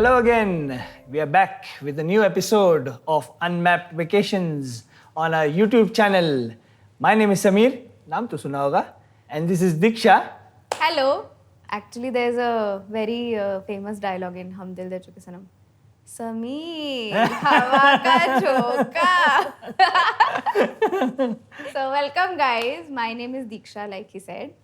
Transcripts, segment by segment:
Hello again. We are back with a new episode of Unmapped Vacations on our YouTube channel. My name is Sameer, naam to suna hoga, and this is Deeksha. Hello. Actually, there's a very famous dialogue in Hum Dil De Chuke Sanam. Sameer, hawa ka jhoka. So welcome guys. My name is Deeksha, like he said.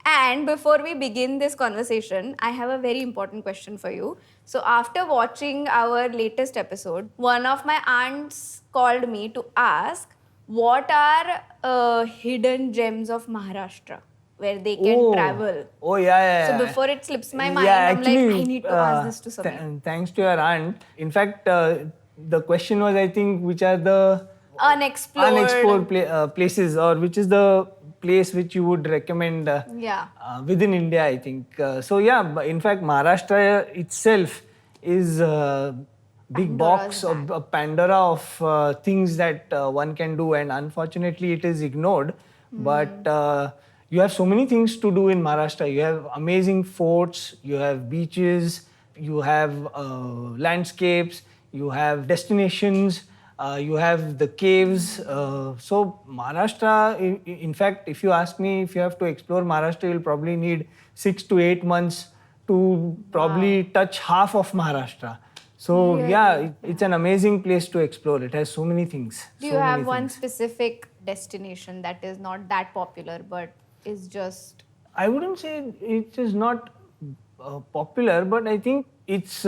And before we begin this conversation, I have a very important question for you. So after watching our latest episode, one of my aunts called me to ask what are hidden gems of Maharashtra where they can travel. Oh, yeah. So before it slips my mind, Yeah, I'm actually, like, I need to ask this to Sameer. Thanks to your aunt. In fact, the question was, I think, which are the Unexplored places, or which is the place which you would recommend within India, I think. In fact, Maharashtra itself is a big box of a Pandora of things that one can do, and unfortunately it is ignored. But you have so many things to do in Maharashtra. You have amazing forts, you have beaches, you have landscapes, you have destinations, you have the caves. So Maharashtra, in fact, if you ask me, if you have to explore Maharashtra, you'll probably need 6 to 8 months to probably touch half of Maharashtra. So it's an amazing place to explore. It has so many things. Do you have one specific destination that is not that popular but is just... I wouldn't say it is not popular, but I think it's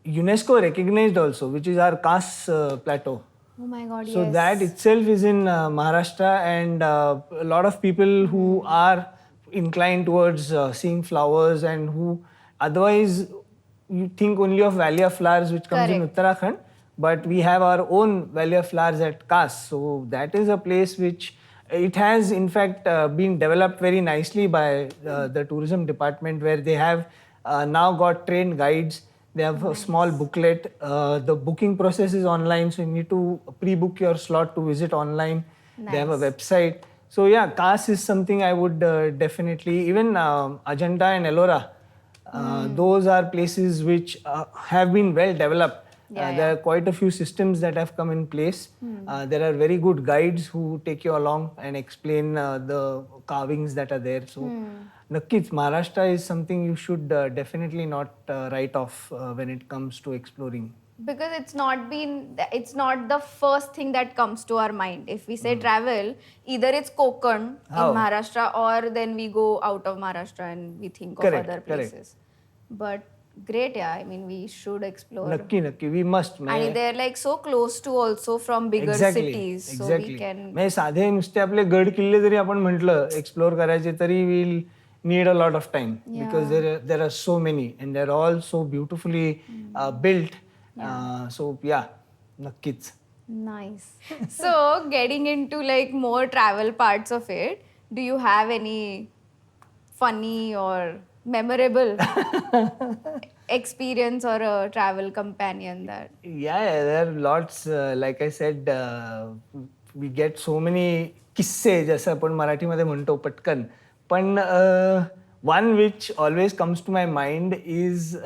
UNESCO recognized also, which is our Khas plateau. Oh my God, so that itself is in Maharashtra, and a lot of people who are inclined towards seeing flowers and who otherwise you think only of Valley of Flowers, which comes in Uttarakhand, but we have our own Valley of Flowers at Khas. So that is a place which it has in fact been developed very nicely by the tourism department, where they have now got trained guides. They have a small booklet. The booking process is online, so you need to pre-book your slot to visit online. They have a website. So yeah, Khas is something I would definitely, even Ajanta and Ellora, those are places which have been well developed. There are quite a few systems that have come in place. There are very good guides who take you along and explain the carvings that are there. So Nakkit, Maharashtra is something you should definitely not write off when it comes to exploring. Because it's not the first thing that comes to our mind. If we say travel, either it's Konkan in Maharashtra, or then we go out of Maharashtra and we think of other places. But great, I mean, we should explore. Nakki, we must. And they're like so close to also from bigger cities. So we can... साधे नुसते आपले गड किल्ले जरी आपण म्हटलं explore करायचे तरी we'll need a lot of time, because there are so many and they're all so beautifully built. Nakkits. Nice. So getting into like more travel parts of it, do you have any funny or memorable experience or a travel companion that... Yeah, there are lots. Like I said, we get so many किस्से, जसं आपण मराठीमध्ये म्हणतो पटकन. पण one which always comes to my mind is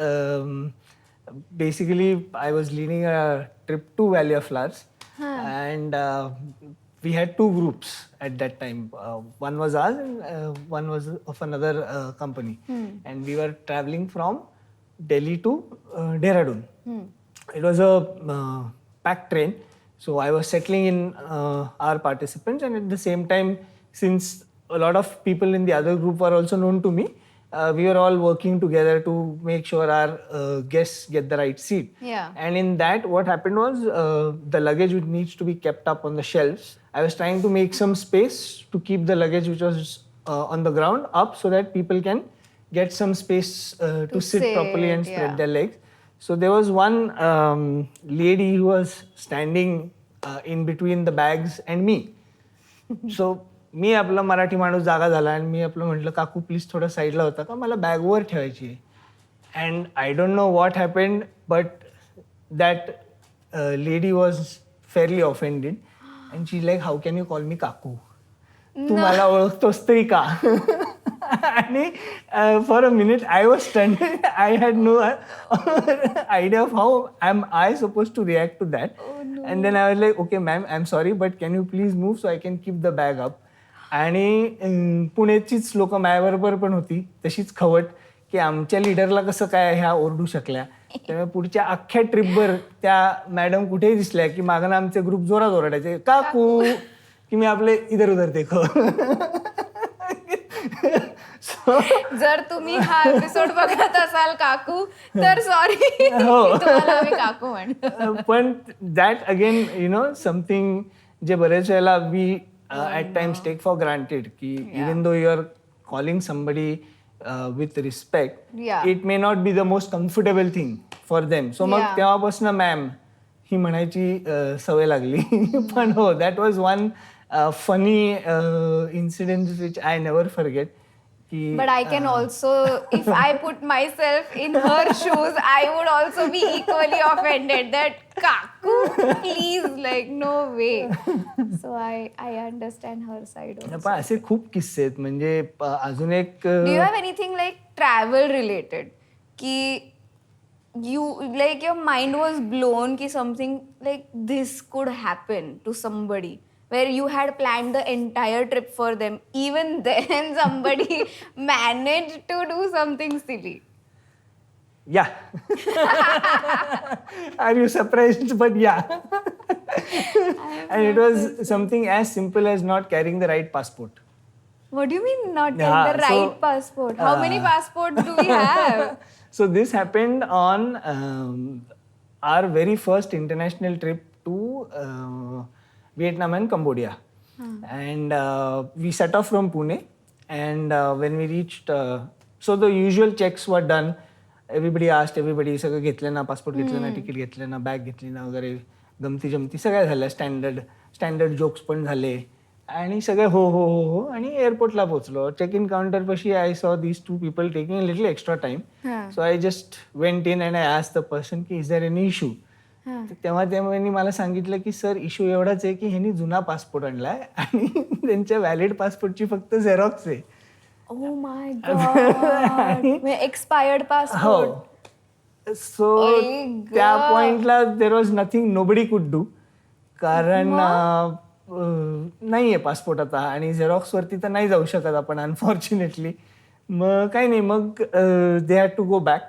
basically I was leading a trip to Valley of Flowers, and we had two groups at that time. One was ours and one was of another company. And we were traveling from Delhi to Dehradun. It was a packed train. So I was settling in our participants, and at the same time, since a lot of people in the other group were also known to me, we were all working together to make sure our guests get the right seat. And in that, what happened was the luggage which needs to be kept up on the shelves. I was trying to make some space to keep the luggage which was on the ground up, so that people can get some space to sit properly and spread their legs. So there was one lady who was standing in between the bags and me. So मी आपला मराठी माणूस जागा झाला आणि मी आपलं म्हटलं काकू please थोडं साईडला होता का, मला बॅगवर ठेवायची आहे. And I don't know what happened, but that lady was fairly offended and she like how can you call me kaku, तू मला ओळखतोस तरी का. आणि for a minute I was stunned. I had no idea of how am I supposed to react to that. Oh, no. And then I was like, okay ma'am, I'm sorry, but can you please move so I can keep the bag up. आणि पुण्याचीच लोक माझ्याबरोबर पण होती तशीच खवट की आमच्या लिडरला कसं काय ह्या ओरडू शकल्या. त्यामुळे पुढच्या अख्ख्या ट्रिपवर त्या मॅडम कुठेही दिसल्या की मागं आमचे ग्रुप जोरात ओरडायचे काकू की मी आपले इधर उधर देखो. जर तुम्ही हा एपिसोड बघत असाल काकू तर सॉरी तुम्हाला आम्ही काकू म्हणतो. पण that again you know something जे बरेच वेळेला we at times take for granted की even though you are calling somebody with respect, it may not be the most comfortable thing for them. So मग तेव्हापासून मॅम ही म्हणायची सवय लागली. पण हो, that was one funny incident which I never forget. But I can also, if I put myself in her shoes, I would also be equally offended that kaku, please, like no way. So I understand her side also. पण असे खूप किस्से आहेत म्हणजे अजून एक. Do you have anything like travel related? Ki you like your mind was blown ki something like this could happen to somebody. Where you had planned the entire trip for them. Even then, somebody managed to do something silly. Yeah. Are you surprised? But yeah. And it was something as simple as not carrying the right passport. What do you mean not carrying the right passport? How many passports do we have? So this happened on our very first international trip to Vietnam and Cambodia. And we set off from Pune, and when we reached, so the usual checks were done. Everybody asked everybody, सगळं घेतलं ना, passport घेतलं ना, ticket घेतलं ना, bag घेतली ना वगैरे, गमती जमती सगळ्या झाल्या. स्टँडर्ड जोक्स पण झाले आणि सगळे हो हो हो हो आणि एअरपोर्टला पोहोचलो. चेक इन काउंटर पाशी I saw these two people taking a little extra time. So I just went in and I asked the person की इज देअर एनी इश्यू. तेव्हा त्यांनी मला सांगितलं की सर इश्यू एवढाच आहे की ह्यांनी जुना पासपोर्ट आणलाय आणि त्यांच्या व्हॅलिड पासपोर्टची फक्त झेरॉक्स आहे. Oh my God. Expired passport. हो. सो त्या पॉइंटला there was nothing nobody could do. कारण नाहीये पासपोर्ट आता आणि झेरॉक्स वरती तर नाही जाऊ शकत आपण अनफॉर्च्युनेटली. मग काही नाही, मग they had to go back.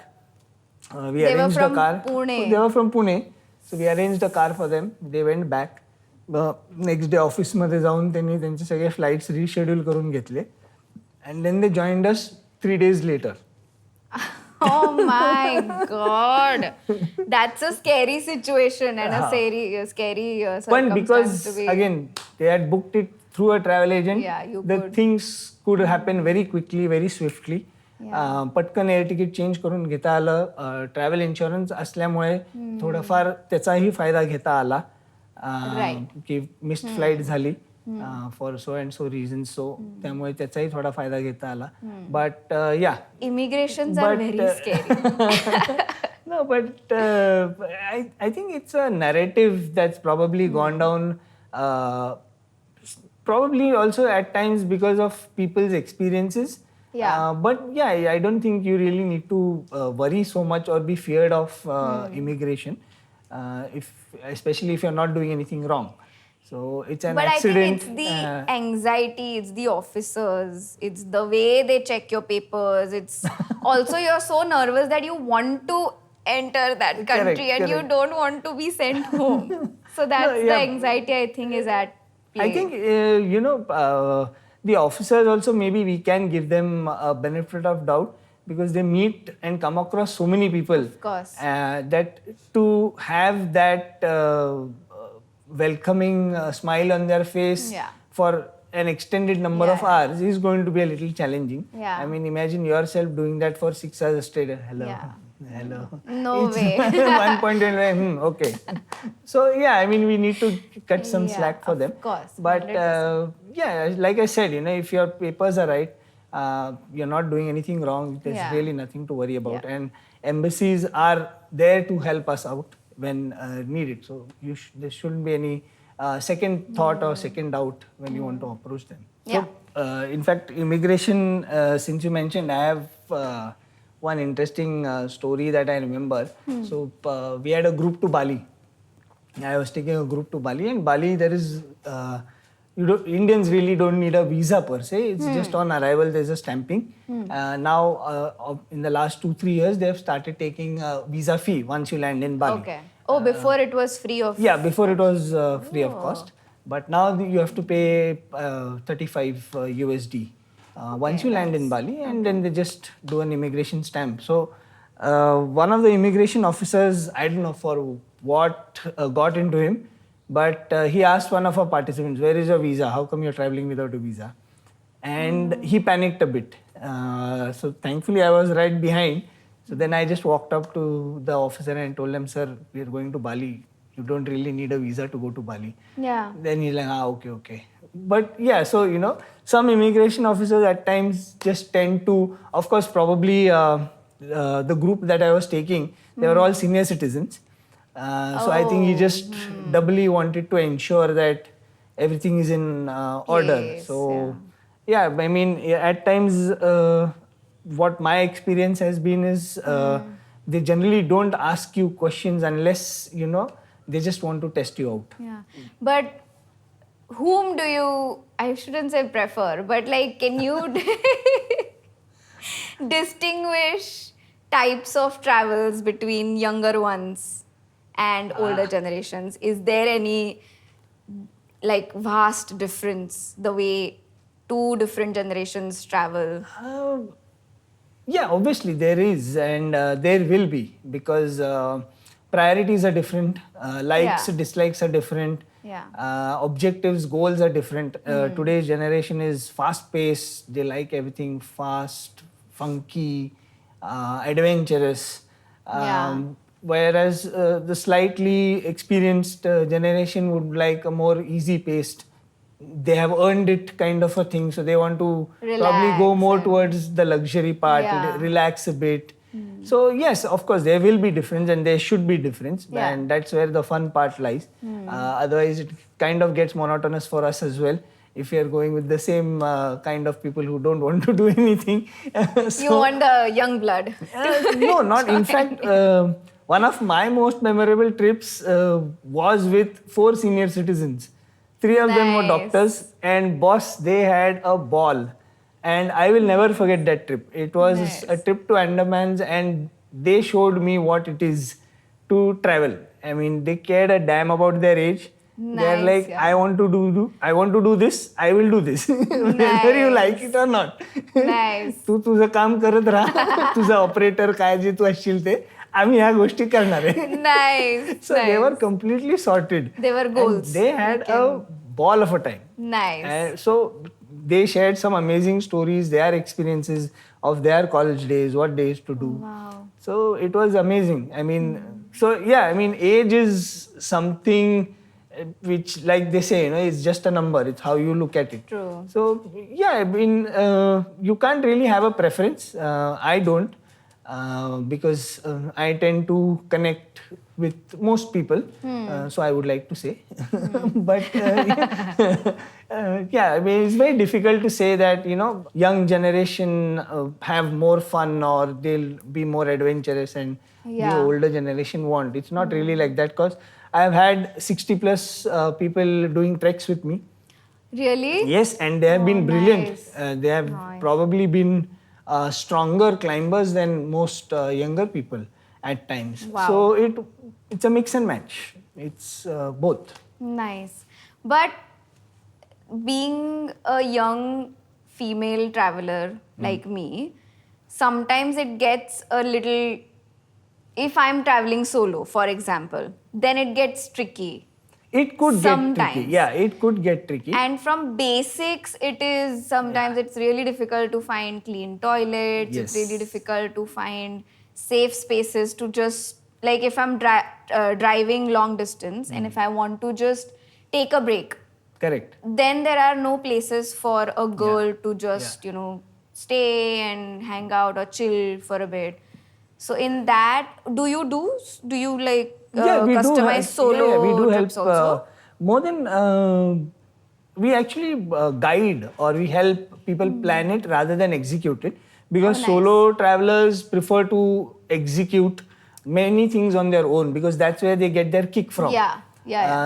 We arranged a car. They were from Pune. So we arranged a car for them. They went back. Next day ऑफिसमध्ये जाऊन त्यांनी त्यांचे सगळे फ्लाईट्स रिशेड्यूल करून घेतले. And then they joined us 3 days later. Oh my God. That's a scary situation and a scary But because again they had booked it through a travel agent, the things could happen very quickly, very swiftly. पटकन air ticket change करून घेता आलं. Travel insurance असल्यामुळे थोडाफार त्याचाही फायदा घेता आला की मिस्ड फ्लाईट झाली for so and so reason. So त्यामुळे त्याचाही थोडा फायदा घेता आला. बट या immigration no, but I think it's a narrative that's probably gone down, probably also at times because of people's experiences. But yeah, I don't think you really need to worry so much or be feared of immigration, especially if you're not doing anything wrong. So it's an accident. But I think it's the anxiety, it's the officers, it's the way they check your papers. It's also you're so nervous that you want to enter that country and you don't want to be sent home. So that's the anxiety I think is at play. I think the officers also, maybe we can give them a benefit of doubt because they meet and come across so many people. Of course. That to have that welcoming smile on their face for an extended number of hours is going to be a little challenging. I mean, imagine yourself doing that for 6 hours straight. Hello. No way. One point in okay. So yeah, I mean, we need to cut some slack for them. Of course. But like I said, if your papers are right, you're not doing anything wrong. There's really nothing to worry about. And embassies are there to help us out when needed. So there shouldn't be any second thought or second doubt when you want to approach them. So in fact, immigration, since you mentioned, I have one interesting story that I remember. So we had a group to Bali. I was taking a group to Bali, and Bali there is Indians really don't need a visa per se. It's just on arrival there's a stamping. Now in the last 2-3 years they have started taking a visa fee once you land in Bali. Okay. Oh, before it was free of. Yeah, before it was free of cost, but now you have to pay 35 USD once you land in Bali, and then they just do an immigration stamp. So one of the immigration officers, I don't know for what got into him, but he asked one of our participants, "Where is your visa? How come you're traveling without a visa?" And he panicked a bit. So thankfully I was right behind. So then I just walked up to the officer and told him, "Sir, we are going to Bali. You don't really need a visa to go to Bali." Yeah. Then he's like, okay. But yeah, so some immigration officers at times just tend to, of course, probably the group that I was taking, they were all senior citizens. So I think he just doubly wanted to ensure that everything is in order. Yes, So yeah, I mean, at times, what my experience has been is they generally don't ask you questions unless they just want to test you out. Yeah. But whom do you, I shouldn't say prefer, but like, can you distinguish types of travels between younger ones and older generations? Is there any like vast difference the way two different generations travel? Yeah, obviously there is, and there will be, because priorities are different, likes, dislikes are different, objectives, goals are different. Today's generation is fast-paced. They like everything fast, funky, adventurous. Whereas the slightly experienced generation would like a more easy-paced. They have earned it kind of a thing, so they want to probably go more towards the luxury part, relax a bit. So yes, of course there will be difference, and there should be difference, and that's where the fun part lies. Otherwise it kind of gets monotonous for us as well if we are going with the same kind of people who don't want to do anything. You want the young blood? No, not in fact. One of my most memorable trips was with 4 senior citizens. 3 of them were doctors, and boss, they had a ball. And I will never forget that trip. It was a trip to Andamans, and they showed me what it is to travel. I mean, they cared a damn about their age. They're like, I want to do this, I will do this. Whether you like it or not. तू तुझं काम करत राहा. तुझं operator काय जे तू असशील ते आम्ही ह्या गोष्टी करणार आहे. So they were completely sorted. They were goals. And they had a ball of a time. Nice. So they shared some amazing stories, their experiences of their college days, what they used to do. Wow. So it was amazing. I mean, so yeah, I mean, age is something which, like they say, it's just a number. It's how you look at it. True. So yeah, I mean, you can't really have a preference. I don't. Because I tend to connect with most people, so I would like to say. But yeah, I mean, it's very difficult to say that young generation have more fun or they'll be more adventurous and the older generation won't. It's not really like that, because I've had 60 plus people doing treks with me. Really? Yes, and they have been brilliant. They have probably been stronger climbers than most younger people at times. Wow. So it's a mix and match. It's both. Nice. But being a young female traveler like me, sometimes it gets a little, if I'm traveling solo, for example, then it gets tricky. It could get tricky. Yeah, it could get tricky. And from basics, it is sometimes it's really difficult to find clean toilets. Yes. It's really difficult to find safe spaces to just, like if I'm driving long distance and if I want to just take a break. Correct. Then there are no places for a girl to just, stay and hang out or chill for a bit. So in that, do you like customize solo we do trips help, also? more than we actually guide or we help people plan it rather than execute it, because nice. solo travelers prefer to execute many things on their own because that's where they get their kick from.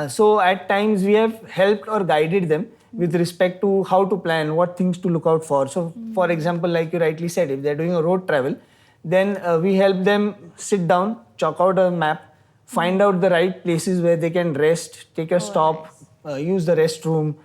So at times we have helped or guided them with respect to how to plan, what things to look out for. So for example, like you rightly said, if they're doing a road travel, then we help them sit down, chalk out a map, find out the right places where they can rest, take a stop, use the restroom,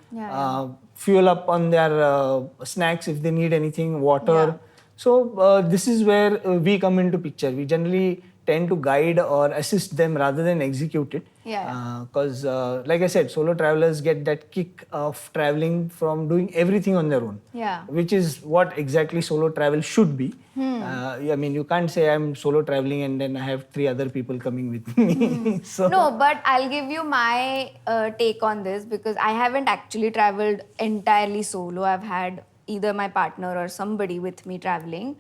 fuel up on their snacks if they need anything, water. So this is where we come into picture. We generally tend to guide or assist them rather than execute it. Because like I said, solo travelers get that kick of traveling from doing everything on their own, which is what exactly solo travel should be. I mean, you can't say I'm solo traveling and then I have 3 other people coming with me. So, no, but I'll give you my take on this because I haven't actually traveled entirely solo. I've had either my partner or somebody with me traveling.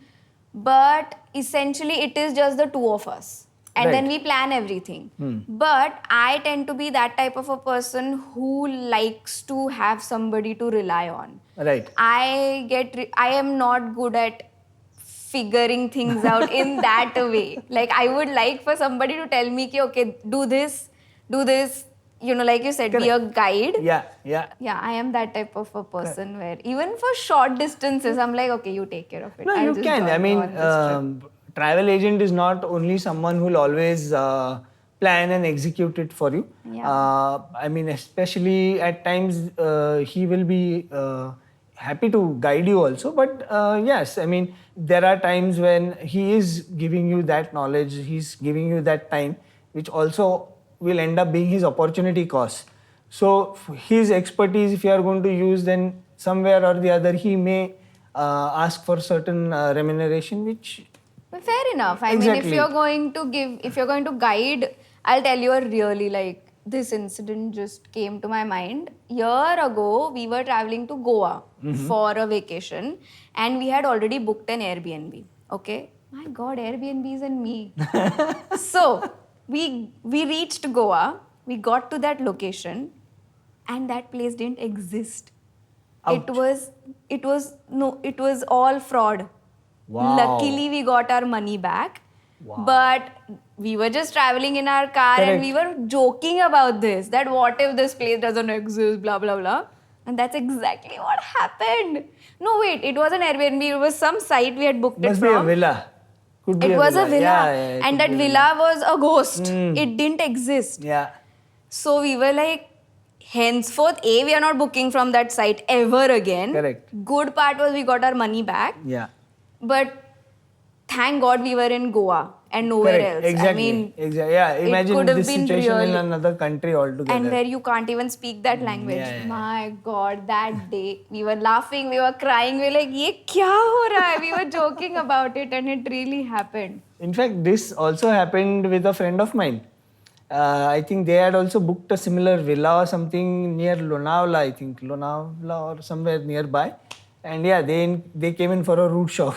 But essentially, it is just the 2 of us. And then we plan everything. But I tend to be that type of a person who likes to have somebody to rely on. I am not good at figuring things out in that way. Like, I would like for somebody to tell me, okay, do this, you know, like you said, be a guide. Yeah, I am that type of a person where even for short distances, I'm like, okay, you take care of it. No, you can. I mean, travel agent is not only someone who will always plan and execute it for you. I mean, especially at times, he will be happy to guide you also. But yes, I mean, there are times when he is giving you that knowledge, he's giving you that time, which also will end up being his opportunity cost. So his expertise, if you are going to use, then somewhere or the other, he may ask for certain remuneration, which... Fair enough. I mean, if you're going to guide, I'll tell you a really, like, this incident just came to my mind. Year ago, we were traveling to Goa for a vacation and we had already booked an Airbnb. Okay? My God, Airbnbs and me. So, we reached Goa, we got to that location and that place didn't exist. Ouch. It was all fraud. Wow. Luckily, we got our money back. Wow. But we were just traveling in our car and we were joking about this, that what if this place doesn't exist, blah, blah, blah. And that's exactly what happened. No, wait, it was an Airbnb. It was some site we had booked it from. Must be a villa. Could be it was a villa. Yeah, and that villa was a ghost. It didn't exist. Yeah. So we were like, henceforth, we are not booking from that site ever again. Correct. Good part was we got our money back. Yeah. But thank God we were in Goa and nowhere else. Exactly. I mean, yeah, imagine this situation in another country altogether. And where you can't even speak that language. Yeah. My God, that day we were laughing, we were crying, we were like, ye kya ho raha hai? We were joking about it and it really happened. In fact, this also happened with a friend of mine. I think they had also booked a similar villa or something near Lonavala, or somewhere nearby. And yeah, they came in for a root shock.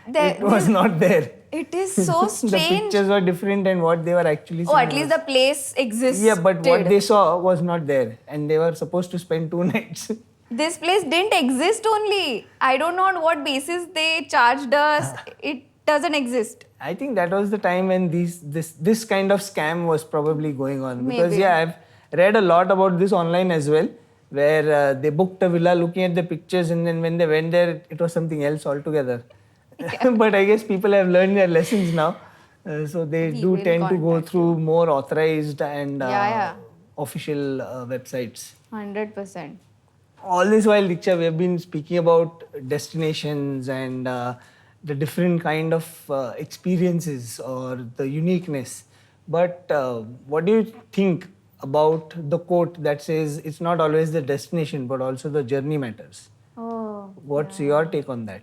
It was not there. It is so strange. The pictures were different and what they were actually seeing. Oh, at least the place existed. Yeah, but what they saw was not there. And they were supposed to spend 2 nights. This place didn't exist only. I don't know on what basis they charged us. It doesn't exist. I think that was the time when this kind of scam was probably going on. Because Maybe. I've read a lot about this online as well, where they booked a villa looking at the pictures and then when they went there, it was something else altogether. Yeah. But I guess people have learned their lessons now. So they do tend to go through more authorized and official websites. 100%. All this while, Deeksha, we have been speaking about destinations and the different kind of experiences or the uniqueness. But what do you think about the quote that says it's not always the destination but also the journey matters? What's your take on that?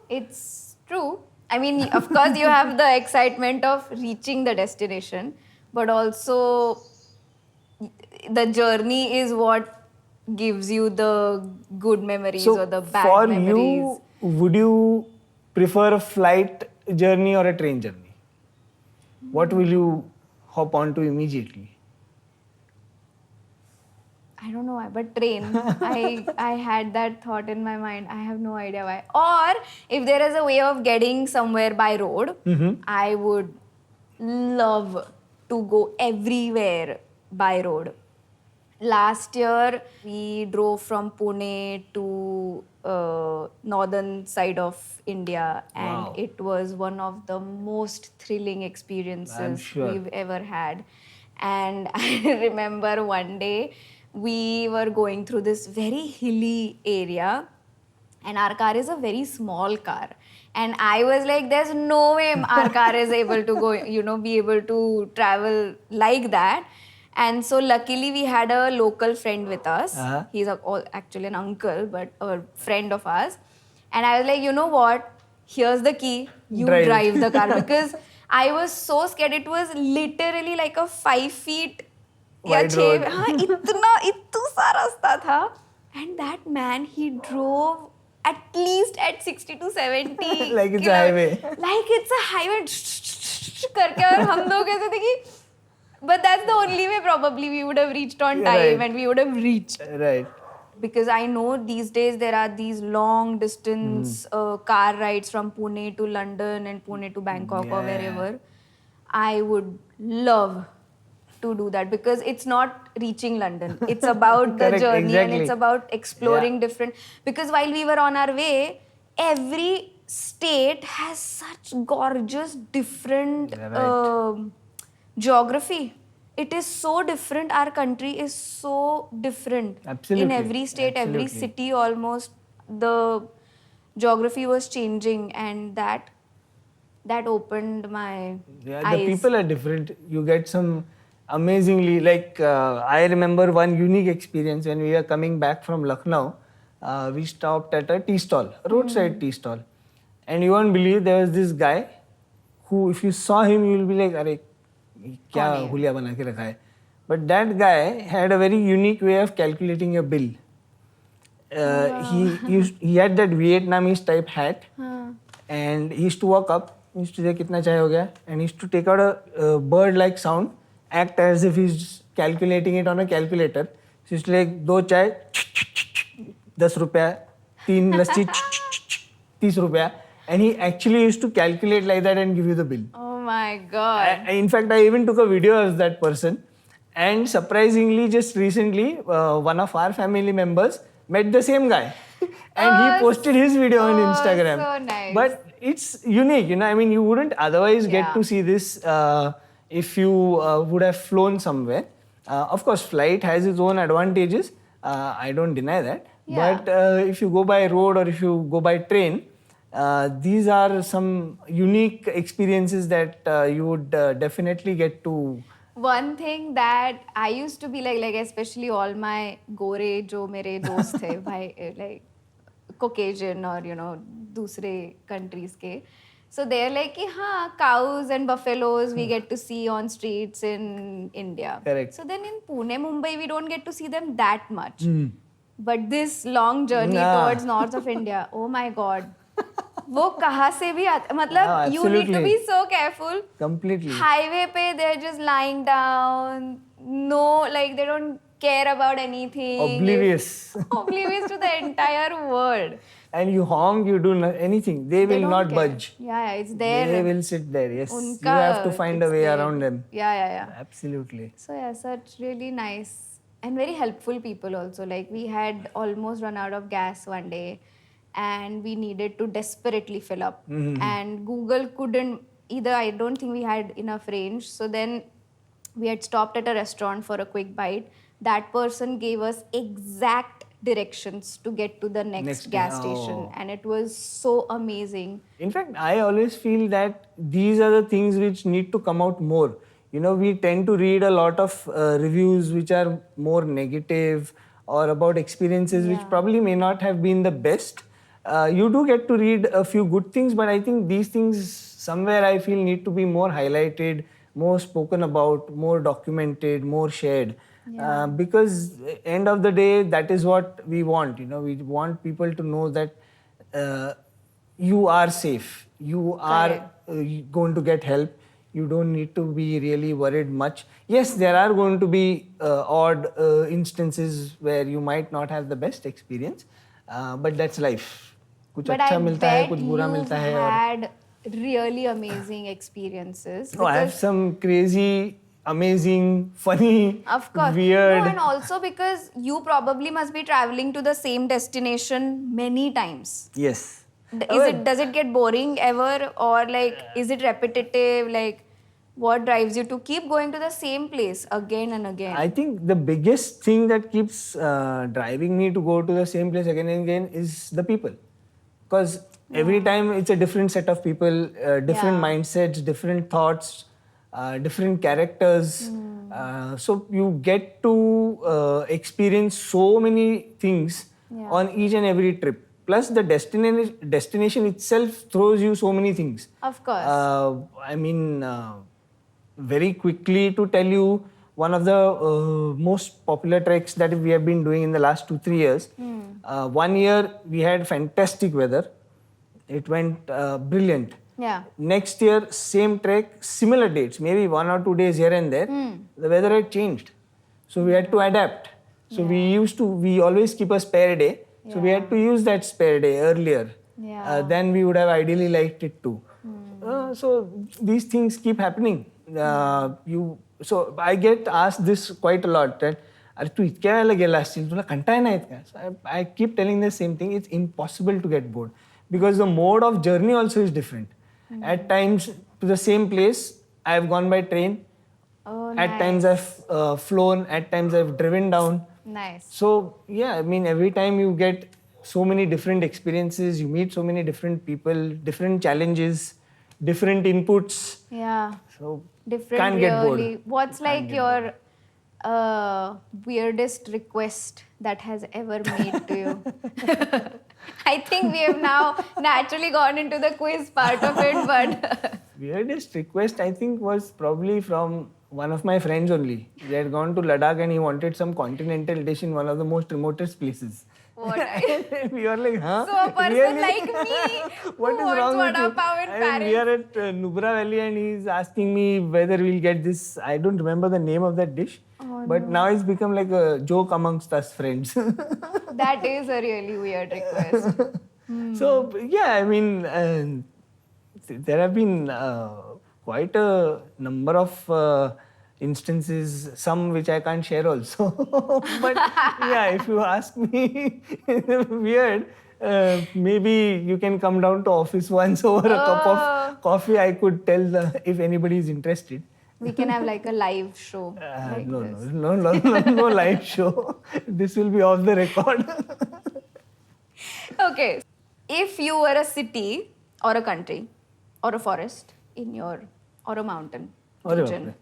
It's true. I mean, of course, you have the excitement of reaching the destination, but also the journey is what gives you the good memories or the bad memories. For you, would you prefer a flight journey or a train journey? What will you hop onto immediately? I don't know why, but train. I had that thought in my mind. I have no idea why. Or if there is a way of getting somewhere by road, I would love to go everywhere by road. Last year, we drove from Pune to northern side of India, and Wow. it was one of the most thrilling experiences sure. we've ever had. And I remember one day we were going through this very hilly area, and our car is a very small car, and I was like, there's no way our car is able to go, be able to travel like that. And so luckily we had a local friend with us. He's actually an uncle, but a friend of ours. And I was like, you know what, here's the key, you drive the car. Because I was so scared. It was literally like a 5 feet Wide road. हाँ इतना सा रास्ता था. And that man, he drove at least at 60 to 70 Like it's a highway. Like it's a highway करके. और हम लोग ऐसे थे कि but that's the only way probably we would have reached on time, and we would have reached. Right. Because I know these days there are these long distance car rides from Pune to London and Pune to Bangkok or wherever. I would love to do that, because it's not reaching London. It's about the Correct, journey, exactly. and it's about exploring different. Because while we were on our way, every state has such gorgeous different geography. It is so different. Our country is so different. Absolutely. In every state, every city, almost the geography was changing, and that opened my Yeah, eyes. the people are different. You get some amazingly, like I remember one unique experience when we were coming back from Lucknow. We stopped at a tea stall, a roadside tea stall, and you won't believe there was this guy who, if you saw him, you will be like, "Arey, क्या हुलिया बना के रखा है?" But that guy had a very unique way of calculating your bill. He had that Vietnamese type hat, and he used to walk up. He used to say कितना चाय हो गया, and he used to take out a bird-like sound, act as if he's calculating it on a calculator. So he used to like 2 चाय, 10 रुपया, 3 लस्सी, 30 रुपया, and he actually used to calculate like that and give you the bill. Oh my God. In fact, I even took a video of that person. And surprisingly, just recently, one of our family members met the same guy. And he posted his video on Instagram. So nice. But it's unique, I mean, you wouldn't otherwise get to see this if you would have flown somewhere. Of course, flight has its own advantages. I don't deny that. Yeah. But if you go by road or if you go by train, these are some unique experiences that you would definitely get to. One thing that I used to be like especially all my gore जो मेरे दोस्त थे भाई, like Caucasian or दूसरे countries के, so they're like कि हाँ, cows and buffaloes we get to see on streets in India. Correct. So then in Pune, Mumbai, we don't get to see them that much. But this long journey towards north of India, oh my God. वो कहाँ से भी आते, मतलब you need to be so careful. Completely. Highway पे they're just lying down, no, like they don't care about anything. Oblivious. Oblivious to the entire world. And you honk, you do anything, they will don't not care. budge. Yeah, it's there. They will sit there. Yes, Unka, you have to find a way around them. Yeah. Absolutely. So yeah, such really nice and very helpful people also. Like we had almost run out of gas one day, and we needed to desperately fill up. And Google couldn't either. I don't think we had enough range. So then we had stopped at a restaurant for a quick bite. That person gave us exact directions to get to the next gas station. And it was so amazing. In fact, I always feel that these are the things which need to come out more. We tend to read a lot of reviews which are more negative or about experiences which probably may not have been the best. You do get to read a few good things, but I think these things somewhere I feel need to be more highlighted, more spoken about, more documented, more shared. Because end of the day, that is what we want. We want people to know that you are safe, you are going to get help, You don't need to be really worried much. Yes, there are going to be odd instances where you might not have the best experience, but that's life. कुछ But अच्छा I मिलता है, bet कुछ बुरा you've मिलता है और had really amazing experiences no, I have because some crazy, amazing, funny, of course. No, weird. and also because you probably must be traveling to the same destination many times. Yes. Does it get boring ever, or like is it repetitive? Like what drives you to keep going to the same place again and again? I think the biggest thing that keeps driving me to go to the same place again and again is the people. Because every time it's a different set of people, different Yeah. mindsets, different thoughts, different characters. So you get to experience so many things Yeah. on each and every trip. Plus, the destination itself throws you so many things. Of course. I mean, very quickly to tell you, one of the most popular treks that we have been doing in the last 2-3 years. 1 year we had fantastic weather. It went brilliant. Yeah. Next year, same trek, similar dates, maybe 1 or 2 days here and there. The weather had changed, so we had to adapt. So we always keep a spare day. So we had to use that spare day earlier. Yeah. Then we would have ideally liked it too. So these things keep happening. So I get asked this quite a lot that अरे तू इतक्या वेळेला गेला असशील तुला कंटाळा नाही का? So I keep telling the same thing. It's impossible to get bored because the mode of journey also is different. At times to the same place I've gone by train. Oh, At times I've flown. At times I've driven down. Nice. So yeah, I mean every time you get so many different experiences, you meet so many different people, different challenges, different inputs. Yeah. So Different can't get bored. really. What's like your weirdest request that has ever made to you? I think we have now naturally gone into the quiz part of it, but Weirdest request I think was probably from one of my friends only. We had gone to Ladakh and he wanted some continental dish in one of the most remotest places. what? We were like, huh? So a person Really? like me What who is wants wrong with vada you? pav in I mean, we Paris. are at Nubra Valley and he's asking me whether we'll get this. I don't remember the name of that dish. But now it's become like a joke amongst us friends. That is a really weird request. So, yeah, I mean, there have been quite a number of instances, some which I can't share also. But yeah, if you ask me, weird, maybe you can come down to office once over a cup of coffee. I could tell if anybody is interested. We can have like a live show. Like No, this. no live show. This will be off the record. Okay. If you were a city or a country or a forest in your or a mountain Arre region,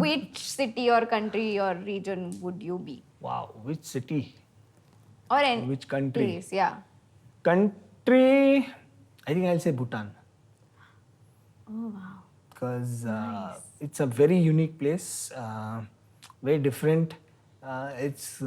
which city or country or region would you be? Wow, which city? Or any Which country? place, yeah. Country, I think I'll say Bhutan. Oh wow. Because it's a very unique place, very different. It's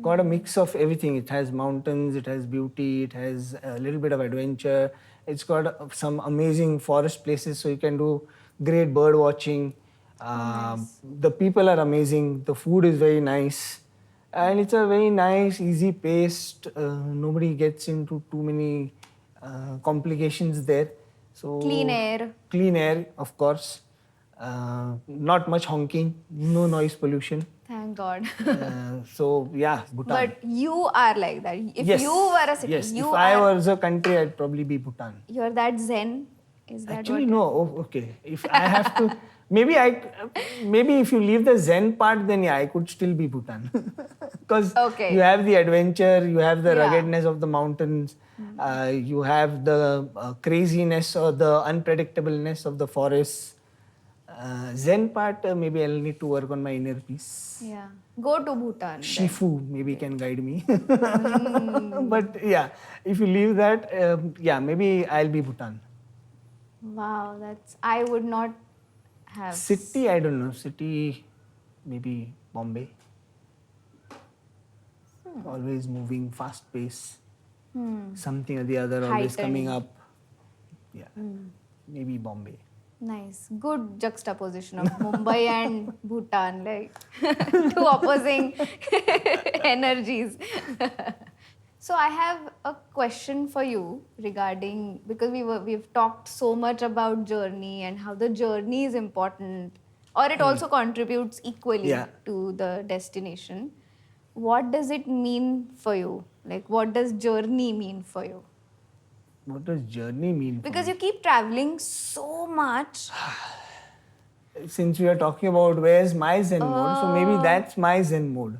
got a mix of everything. It has mountains, it has beauty, it has a little bit of adventure. It's got some amazing forest places, so you can do great bird watching. The people are amazing. The food is very nice. And it's a very nice, easy paced. Nobody gets into too many complications there. So Clean air. Clean air, of course. Not much honking, no noise pollution. Thank God. So yeah, Bhutan. But you are like that. If Yes. you were a city, yes. you If I are. was a country, I'd probably be Bhutan. You're that Zen. Is that Actually, what? no. Oh, okay. If I have to, maybe if you leave the Zen part, then yeah, I could still be Bhutan. Because Okay. you have the adventure, you have the Yeah. ruggedness of the mountains, you have the craziness or the unpredictableness of the forests. Zen part, maybe I'll need to work on my inner peace. Yeah. Go to Bhutan. then. Shifu maybe can guide me. But yeah, if you leave that, yeah, maybe I'll be Bhutan. Wow, that's. I would not have. City, I don't know. City, maybe Bombay. Always moving, fast pace. Something or the other always coming Heightened. up. Yeah, maybe Bombay. Nice. Good juxtaposition of Mumbai and Bhutan, like two opposing energies. So I have a question for you regarding, because we've talked so much about journey and how the journey is important, or it also contributes equally Yeah. to the destination. What does it mean for you? Like, what does journey mean for you? What does journey mean? For Because me? you keep traveling so much. Since we are talking about where's my Zen mode, so maybe that's my Zen mode.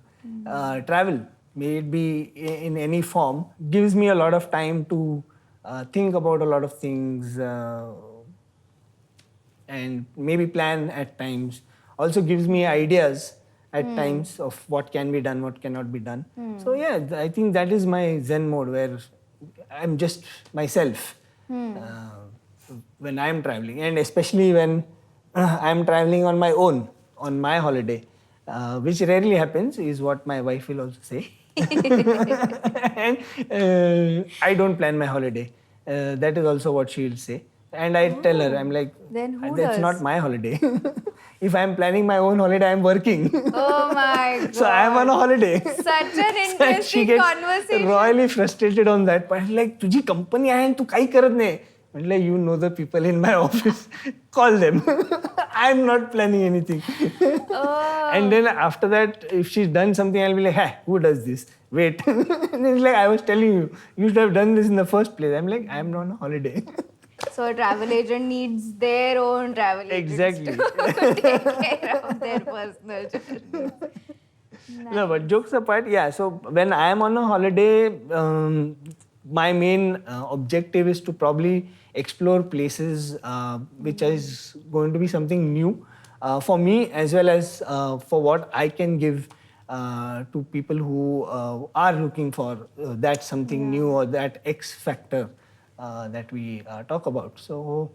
Travel, may it be in any form, gives me a lot of time to think about a lot of things and maybe plan at times. Also gives me ideas at times of what can be done, what cannot be done. So yeah, I think that is my Zen mode where I'm just myself when I'm traveling, and especially when I'm traveling on my own, on my holiday, which rarely happens, is what my wife will also say. And I don't plan my holiday. That is also what she will say. And I tell her, I'm like, Then who that's does? not my holiday. If I'm planning my own holiday, I'm working. Oh my god. So I'm on a holiday. Such an And she interesting gets conversation. royally frustrated on that point. Like, तुझी company आहे आणि तू काही करत नाही. Like, you know the people in my office. Call them. I'm not planning anything. Oh. And then after that, if she's done something, I'll be like, hey, who does this? Wait. And it's like, I was telling you, you should have done this in the first place. I'm like, I'm on a holiday. So a travel agent needs their own travel agents Exactly. to take care of their personal journey. No, but jokes apart, yeah. So when I am on a holiday, my main objective is to probably explore places which is going to be something new for me, as well as for what I can give to people who are looking for that something new or that X factor that we talk about. So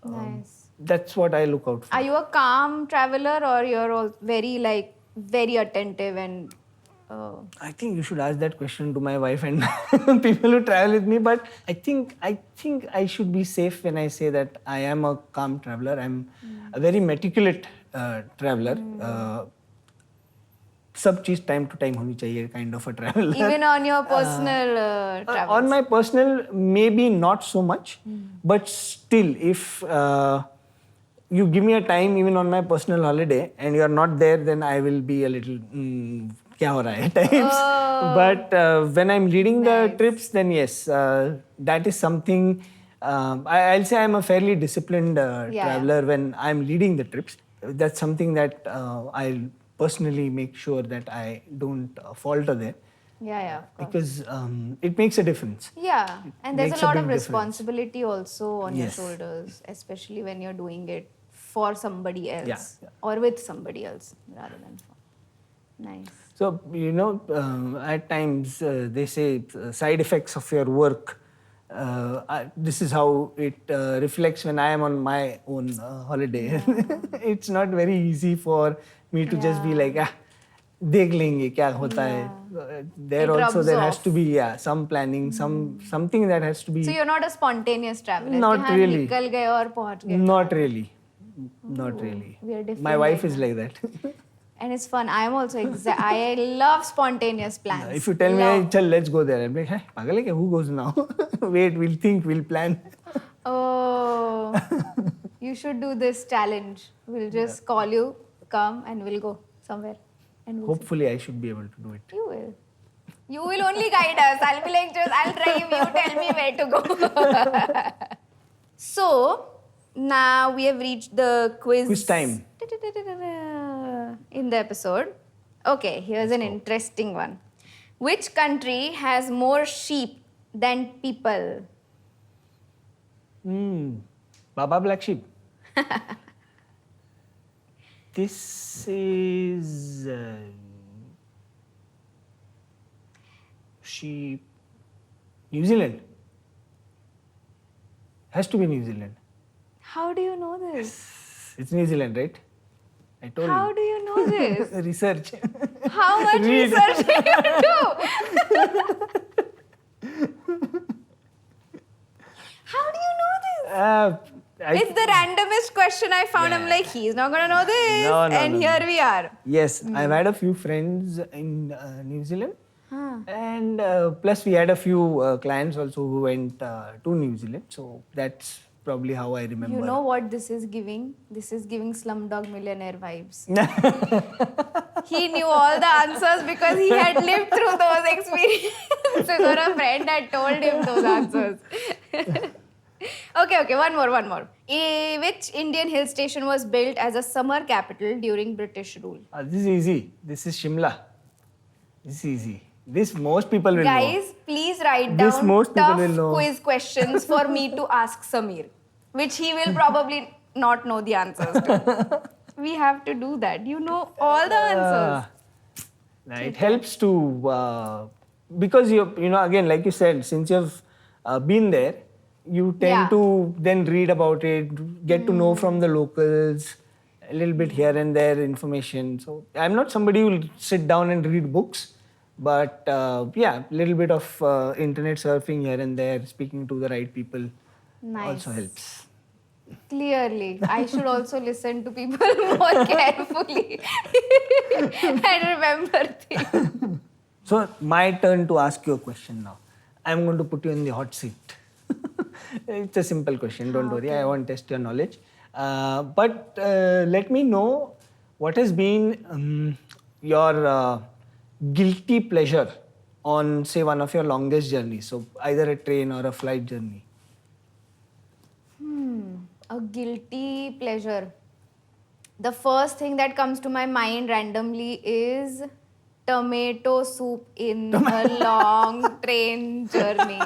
Nice. that's what I look out for. Are you a calm traveler, or you're all very attentive and I think you should ask that question to my wife and people who travel with me. But I think I should be safe when I say that I am a calm traveler. I'm a very meticulous traveler. सब चीज time to time होनी चाहिए, kind of a traveler. even on your personal travels? On my personal, maybe not so much, but still, if you give me a time even on my personal holiday and you are not there, then I will be a little क्या हो रहा है types. But when I'm leading the trips, then yes, that is something. I'll say I'm a fairly disciplined traveler when I'm leading the trips. That's something that I'll personally make sure that I don't falter there. Yeah, of course. Because it makes a difference. Yeah, and there's makes a a lot of big difference. responsibility also on your Yes. shoulders, especially when you're doing it for somebody else Yeah. or with somebody else rather than for. Nice. So, at times they say side effects of your work. This is how it reflects when I am on my own holiday. It's not very easy for me to just be like, देख लेंगे क्या होता है. There It also rubs there has off. to be some planning, something that has to be. So you're not a spontaneous traveler. Not कि हाँ, really. निकल गए और पहुंच गए. Not really. Not really. We are different My wife like is that. like that. And it's fun. I'm also I love spontaneous plans. If you tell me, chal, let's go there, I'm like, hey, pagal hai kya? Who goes now? Wait, we'll think, we'll plan. Oh, you should do this challenge. We'll just call you, come, and we'll go somewhere. And we'll Hopefully, I should be able to do it. You will. You will only guide us. I'll be like, just I'll drive you, tell me where to go. So, now we have reached the Quiz time. In the episode. Okay, here's an interesting one. Which country has more sheep than people? Baba Black Sheep. This is sheep. New Zealand. Has to be New Zealand. How do you know this? It's New Zealand, right? I told How do you know this? you. Research. How much Read. research do you do? How do you know this? It's the randomest question I found. I'm like, he's not gonna know this. No. Here we are. Yes, I've had a few friends in New Zealand. And plus we had a few clients also who went to New Zealand. So that's probably how I remember. You know what this is giving? This is giving Slumdog Millionaire vibes. He knew all the answers because he had lived through those experiences or a friend had told him those answers. Okay, one more. Which Indian hill station was built as a summer capital during British rule? This is easy. This is Shimla. This is easy. This most people will know. Guys, please write This down most people will tough know. quiz questions for me to ask Sameer, which he will probably not know the answers to. We have to do that. You know all the answers. It helps to because you know again like you said, since you've been there, you tend to then read about it, get to know from the locals a little bit here and there information. So I'm not somebody who will sit down and read books, but a little bit of internet surfing here and there, speaking to the right people also helps. Clearly, I should also listen to people more carefully and remember things. So my turn to ask you a question now. I'm going to put you in the hot seat. It's a simple question, don't worry, I won't test your knowledge. But let me know what has been your guilty pleasure on, say, one of your longest journeys. So either a train or a flight journey. A guilty pleasure. The first thing that comes to my mind randomly is tomato soup in a long train journey.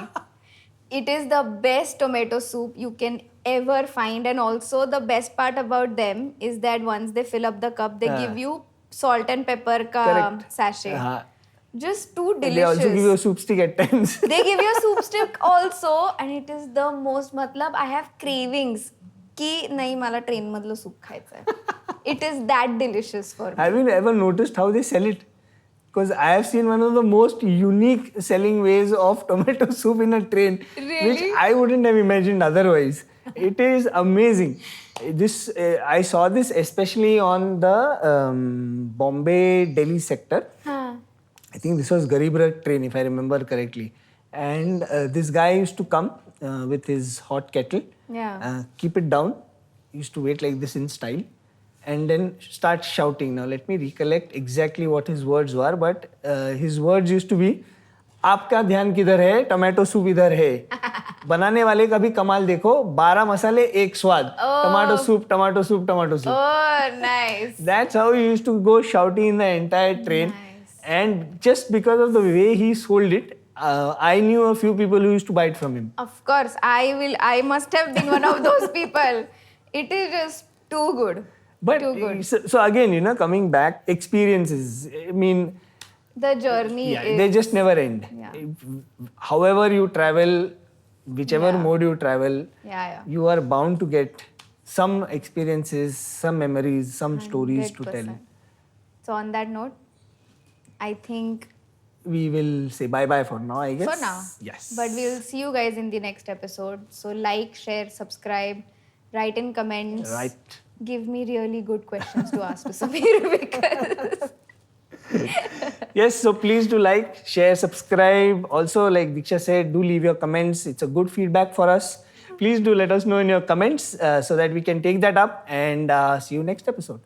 It is the best tomato soup you can ever find, and also the best part about them is that once they fill up the cup, they give you salt and pepper ka sachet. Just too delicious. They also give you a soup stick at times. They give you a soup stick also, and it is the most, I have cravings ki nahi mala train madlo soup khaycha hai. It is that delicious for me. Have you ever noticed how they sell it? Because I have seen one of the most unique selling ways of tomato soup in a train, which I wouldn't have imagined otherwise. It is amazing. I saw this especially on the Bombay-Delhi sector. I think this was Garib Rath train, if I remember correctly. And this guy used to come with his hot kettle, keep it down, used to wait like this in style, and then start shouting. Now let me recollect exactly what his words were, but his words used to be, आपका ध्यान किधर है, tomato soup इधर है, बनाने वाले का भी कमाल देखो, 12 मसाले एक स्वाद, tomato soup, tomato soup, tomato soup. Oh, nice. That's how he used to go shouting in the entire train. Nice. And just because of the way he sold it, I knew a few people who used to buy it from him. Of course, I must have been one of those people. It is just too good. But too good. So again, you know, coming back, experiences, I mean, the journey is... they just never end. However you travel, whichever mode you travel, you are bound to get some experiences, some memories, some 100%. Stories to tell. So on that note, I think we will say bye-bye for now, I guess. For now. Yes. But we will see you guys in the next episode. So like, share, subscribe, write in comments. Right. Give me really good questions to ask to Sameer because... Yes, so please do like, share, subscribe. Also, like Deeksha said, do leave your comments. It's a good feedback for us. Please do let us know in your comments so that we can take that up and see you next episode.